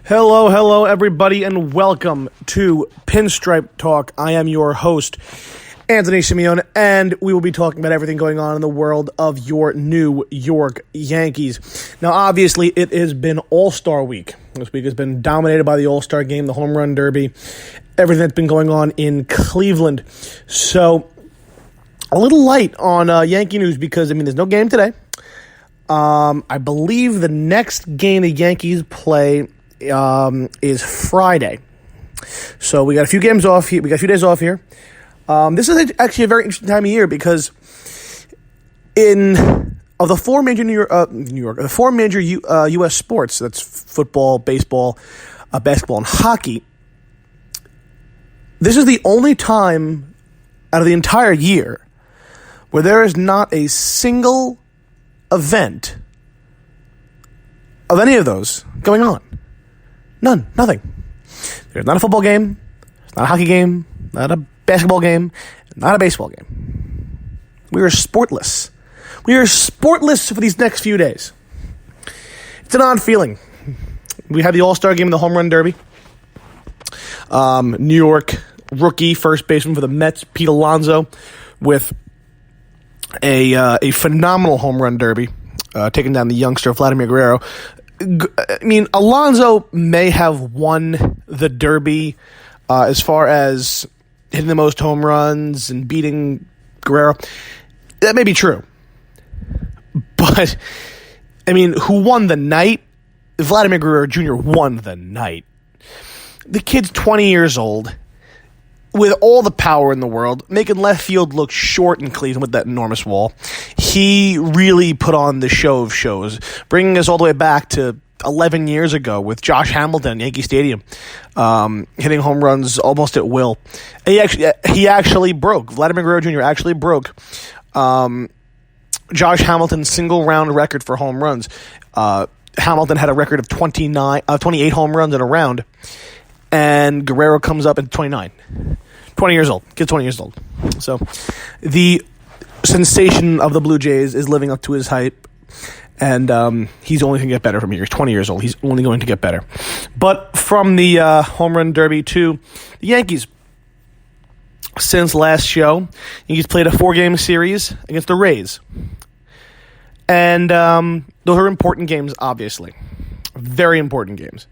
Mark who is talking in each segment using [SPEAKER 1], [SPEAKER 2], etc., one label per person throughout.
[SPEAKER 1] Hello, everybody, and welcome to Pinstripe Talk. I am your host, Anthony Simeone, and we will be talking about everything going on in the world of your New York Yankees. Now, obviously, it has been All-Star Week. This week has been dominated by the All-Star Game, the Home Run Derby, everything that's been going on in Cleveland. So, a little light on Yankee news because, there's no game today. I believe the next game the Yankees play is Friday. So we got a few games off here. We got a few days off here. This is actually a very interesting time of year because of the four major the four major U.S. sports, that's football, baseball, basketball, and hockey. This is the only time out of the entire year where there is not a single event of any of those going on. Nothing. There's not a football game, not a hockey game, not a basketball game, not a baseball game. We are sportless. We are sportless for these next few days. It's an odd feeling. We had the All-Star Game in the Home Run Derby. New York rookie first baseman for the Mets, Pete Alonso, with a phenomenal home run derby, taking down the youngster Vladimir Guerrero. Alonso may have won the Derby as far as hitting the most home runs and beating Guerrero. That may be true. But, who won the night? Vladimir Guerrero Jr. won the night. The kid's 20 years old, with all the power in the world, making left field look short in Cleveland with that enormous wall. He really put on the show of shows, bringing us all the way back to 11 years ago with Josh Hamilton at Yankee Stadium, hitting home runs almost at will. And he actually broke. Vladimir Guerrero Jr. actually broke Josh Hamilton's single-round record for home runs. Hamilton had a record of 28 home runs in a round, and Guerrero comes up at 29. 20 years old. Kid's 20 years old. So the sensation of the Blue Jays is living up to his hype, and he's only going to get better from here. He's 20 years old. He's only going to get better. But from the Home Run Derby to the Yankees, since last show, Yankees played a 4-game series against the Rays. And those are important games, obviously. Very important games.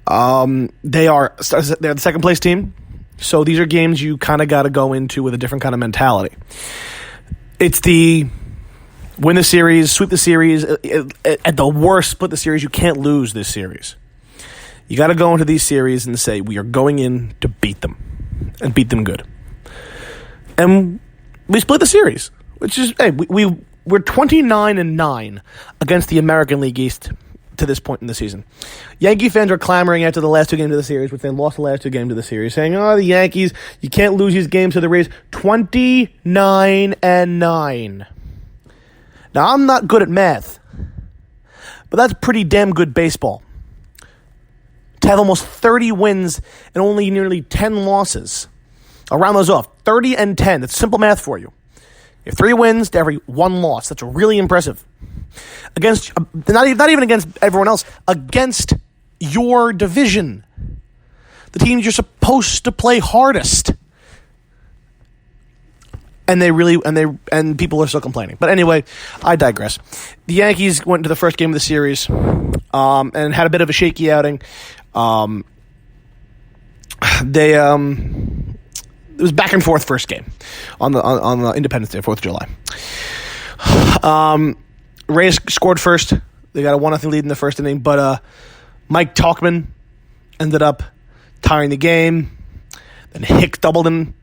[SPEAKER 1] They're the second place team, so these are games you kind of got to go into with a different kind of mentality. It's the win the series, sweep the series, at the worst split the series. You can't lose this series. You got to go into these series and say we are going in to beat them and beat them good. And we split the series, which is we're 29-9 against the American League East to this point in the season. Yankee fans are clamoring after the last two games of the series, which they lost the last two games of the series, saying, the Yankees, you can't lose these games to the Rays. 29-9. Now, I'm not good at math, but that's pretty damn good baseball. To have almost 30 wins and only nearly 10 losses. I'll round those off. 30-10. That's simple math for you. You have 3 wins to every 1 loss. That's really impressive. Against, not even against everyone else, against your division. The teams you're supposed to play hardest. And people are still complaining. But anyway, I digress. The Yankees went into the first game of the series and had a bit of a shaky outing. It was back and forth first game on the Independence Day, 4th of July. Rays scored first. They got a 1-0 lead in the first inning, but Mike Tauchman ended up tying the game. Then Hicks doubled in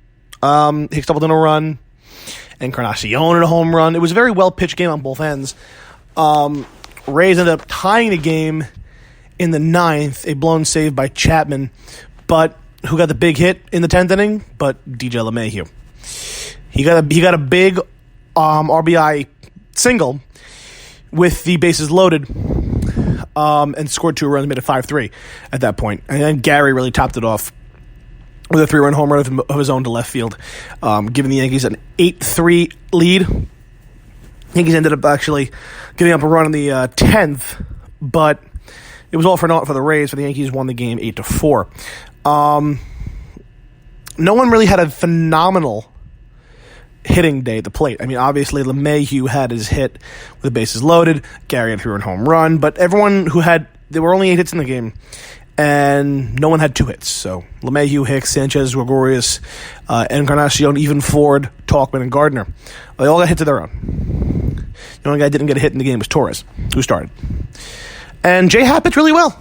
[SPEAKER 1] a run, and Encarnacion in a home run. It was a very well-pitched game on both ends. Rays ended up tying the game in the 9th, a blown save by Chapman, but who got the big hit in the 10th inning? But DJ LeMahieu. He got a big RBI single with the bases loaded, and scored 2 runs, made it 5-3 at that point. And then Gary really topped it off with a 3-run home run of his own to left field, giving the Yankees an 8-3 lead. Yankees ended up actually giving up a run in the 10th, but It was all for naught for the Rays, for the Yankees won the game 8-4. No one really had a phenomenal hitting day at the plate. I mean, obviously, LeMahieu had his hit with the bases loaded. Gary had threw a home run. But everyone who had... There were only 8 hits in the game, and no one had 2 hits. So, LeMahieu, Hicks, Sanchez, Gregorius, Encarnacion, even Ford, Talkman, and Gardner. They all got hits of their own. The only guy who didn't get a hit in the game was Torres, who started. And J-Happ pitched really well.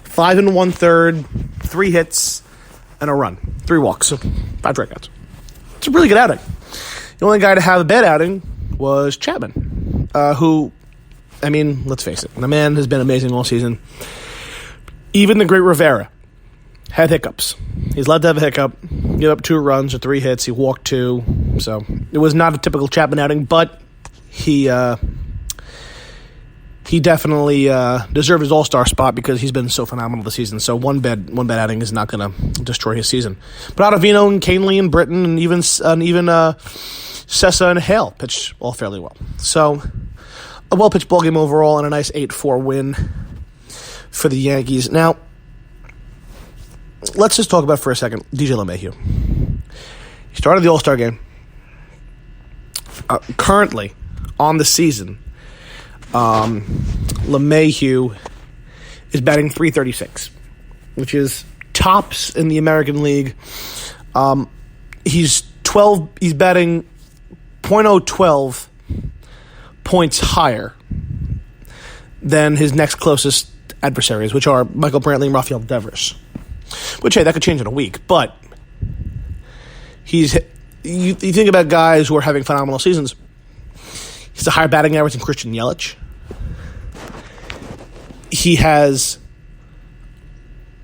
[SPEAKER 1] 5 1/3, 3 hits, and a run. 3 walks, so 5 strikeouts. It's a really good outing. The only guy to have a bad outing was Chapman, who, I mean, let's face it, the man has been amazing all season. Even the great Rivera had hiccups. He's allowed to have a hiccup, give up 2 runs or 3 hits. He walked 2, so it was not a typical Chapman outing, but he definitely deserved his all-star spot because he's been so phenomenal this season. So one bad outing is not going to destroy his season. But Ottavino and Canely and Britton and even Sessa and Hale pitched all fairly well. So a well-pitched ballgame overall and a nice 8-4 win for the Yankees. Now, let's just talk about for a second DJ LeMahieu. He started the All-Star game. Currently, on the season, LeMahieu is batting .336, which is tops in the American League. He's batting .012 points higher than his next closest adversaries, which are Michael Brantley and Rafael Devers. Which, hey, that could change in a week, but you think about guys who are having phenomenal seasons. He's a higher batting average than Christian Yelich. He has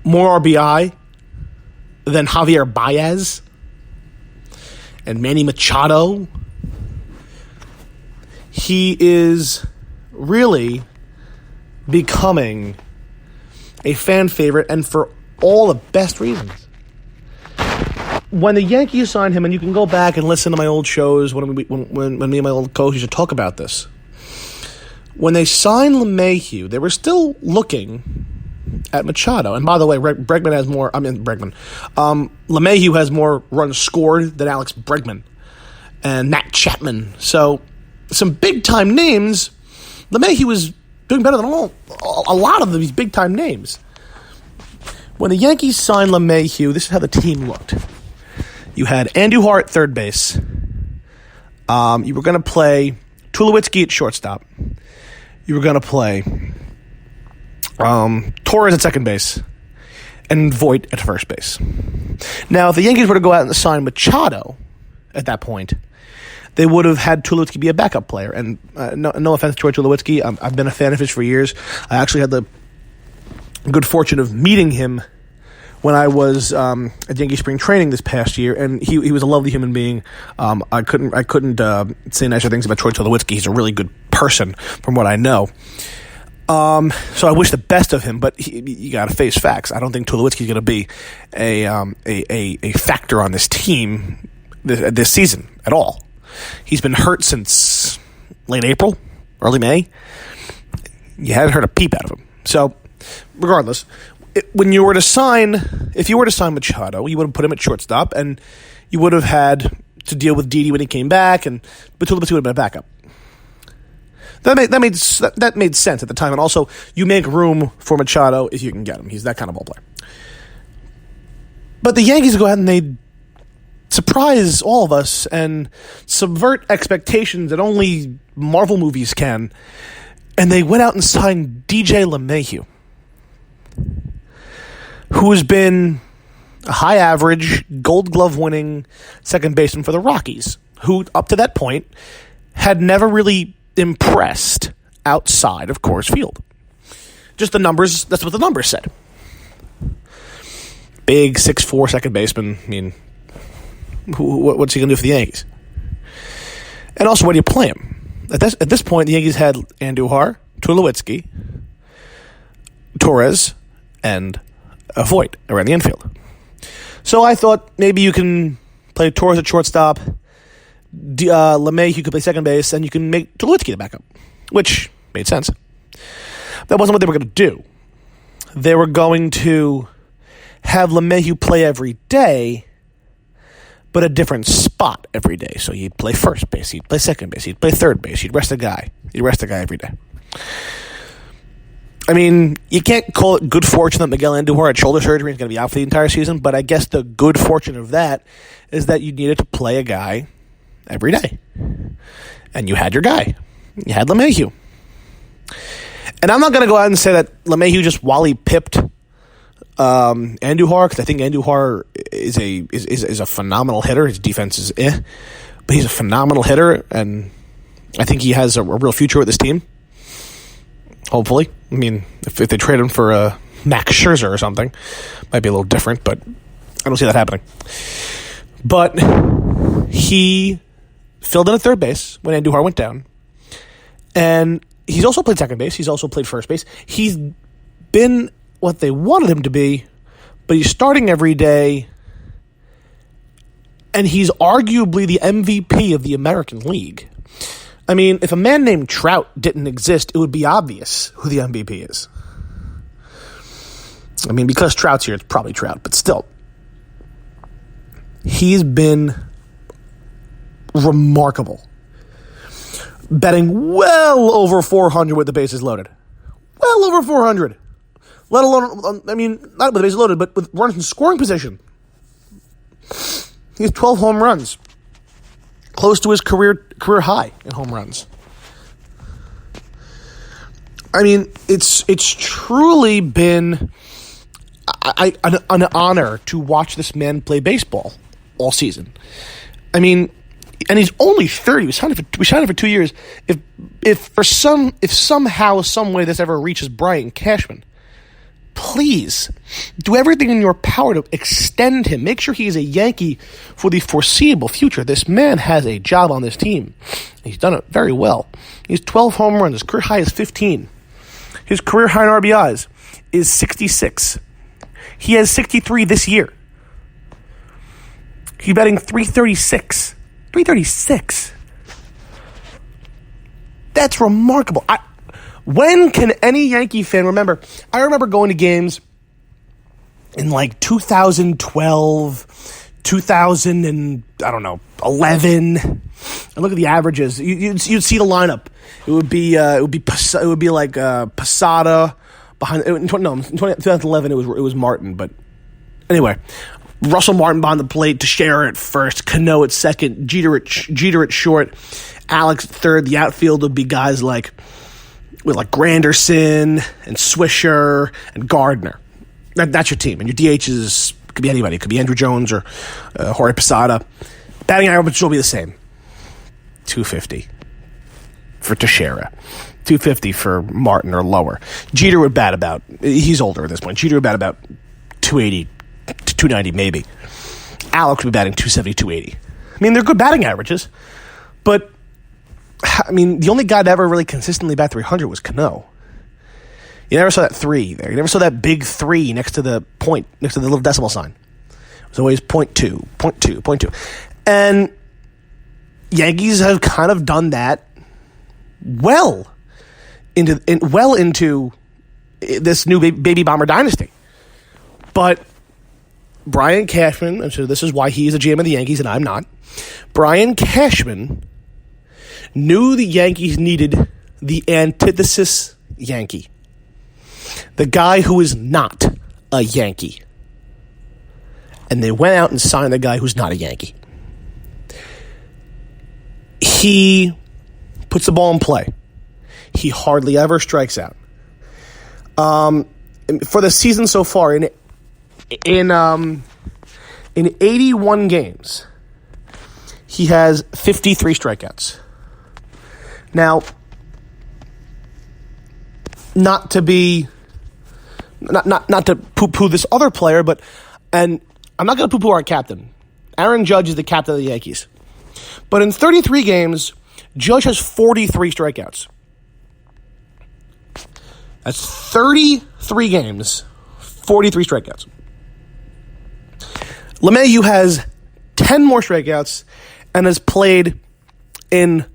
[SPEAKER 1] more RBI than Javier Baez and Manny Machado. He is really becoming a fan favorite, and for all the best reasons. When the Yankees signed him, and you can go back and listen to my old shows when me and my old coach used to talk about this. When they signed LeMahieu, they were still looking at Machado. And by the way, LeMahieu has more runs scored than Alex Bregman and Matt Chapman. So some big-time names. LeMahieu was doing better than a lot of these big-time names. When the Yankees signed LeMahieu, this is how the team looked. You had Andujar at third base. You were going to play Tulowitzki at shortstop. You were going to play Torres at second base and Voit at first base. Now, if the Yankees were to go out and sign Machado at that point, they would have had Tulowitzki be a backup player. And no offense to Troy Tulowitzki, I've been a fan of his for years. I actually had the good fortune of meeting him when I was at Yankee spring training this past year, and he was a lovely human being. I couldn't say nicer things about Troy Tulowitzki. He's a really good person, from what I know. So I wish the best of him, but you got to face facts. I don't think Tulowitzki's going to be a factor on this team this season at all. He's been hurt since late April, early May. You hadn't heard a peep out of him. So, regardless, if you were to sign Machado, you would have put him at shortstop, and you would have had to deal with Didi when he came back, but Tulowitzki would have been a backup. That made sense at the time, and also you make room for Machado if you can get him. He's that kind of ball player. But the Yankees go ahead and they surprise all of us and subvert expectations that only Marvel movies can, and they went out and signed DJ LeMahieu, who has been a high average, Gold Glove winning second baseman for the Rockies, who up to that point had never really impressed outside of Coors Field. Just the numbers, that's what the numbers said. Big 6'4" second baseman. I mean, what's he going to do for the Yankees? And also, where do you play him? At this point, the Yankees had Andujar, Tulowitzki, Torres, and Voit around the infield. So I thought maybe you can play Torres at shortstop, LeMahieu could play second base, and you can make Tulowitzki the backup, which made sense. That wasn't what they were going to do. They were going to have LeMahieu play every day, but a different spot every day. So he'd play first base, he'd play second base, he'd play third base, he'd rest a guy. He'd rest a guy every day. I mean, you can't call it good fortune that Miguel Andujar had shoulder surgery and is going to be out for the entire season, but I guess the good fortune of that is that you needed to play a guy every day. And you had your guy. You had LeMahieu. And I'm not going to go out and say that LeMahieu just Wally pipped Andujar, because I think Andujar is a phenomenal hitter. His defense is but he's a phenomenal hitter, and I think he has a real future with this team. Hopefully. I mean, if they trade him for Max Scherzer or something, might be a little different, but I don't see that happening. But he filled in at third base when Andujar went down, and he's also played second base. He's also played first base. He's been what they wanted him to be, but he's starting every day, and he's arguably the MVP of the American League. I mean, if a man named Trout didn't exist, it would be obvious who the MVP is. I mean, because Trout's here, it's probably Trout, but still. He's been remarkable. Betting well over 400 with the bases loaded. Well over 400. Let alone, I mean, not with the bases loaded, but with runners in scoring position. He has 12 home runs. Close to his career high in home runs. I mean, it's truly been an honor to watch this man play baseball all season. I mean, and he's only 30. We signed him for 2 years. If somehow, some way this ever reaches Brian Cashman, please do everything in your power to extend him. Make sure he is a Yankee for the foreseeable future. This man has a job on this team. He's done it very well. He's 12 home runs. His career high is 15. His career high in RBIs is 66. He has 63 this year. He's batting 336. 336. That's remarkable. When can any Yankee fan remember? I remember going to games in like 2012, 11. And look at the averages. You'd see the lineup. It would be like Posada behind. In 2011 it was Martin, but anyway, Russell Martin behind the plate, Teixeira at first, Cano at second, Jeter at short, Alex at third. The outfield would be guys like Granderson and Swisher and Gardner. That's your team. And your DHs could be anybody. It could be Andrew Jones or Jorge Posada. Batting average will be the same. 250 for Teixeira. 250 for Martin or lower. Jeter would bat about, he's older at this point, Jeter would bat about 280 to 290 maybe. Alex would be batting 270, 280. I mean, they're good batting averages, but I mean, the only guy to ever really consistently bat 300 was Cano. You never saw that 3 there. You never saw that big 3 next to the point, next to the little decimal sign. It was always 0.2, 0.2, 0.2. And Yankees have kind of done that well into this new baby bomber dynasty. But Brian Cashman, and so this is why he is a GM of the Yankees and I'm not. Brian Cashman knew the Yankees needed the antithesis Yankee. The guy who is not a Yankee. And they went out and signed the guy who's not a Yankee. He puts the ball in play. He hardly ever strikes out. For the season so far, in 81 games, he has 53 strikeouts. Now, not to poo-poo this other player, and I'm not going to poo-poo our captain. Aaron Judge is the captain of the Yankees. But in 33 games, Judge has 43 strikeouts. That's 33 games, 43 strikeouts. LeMahieu has 10 more strikeouts and has played in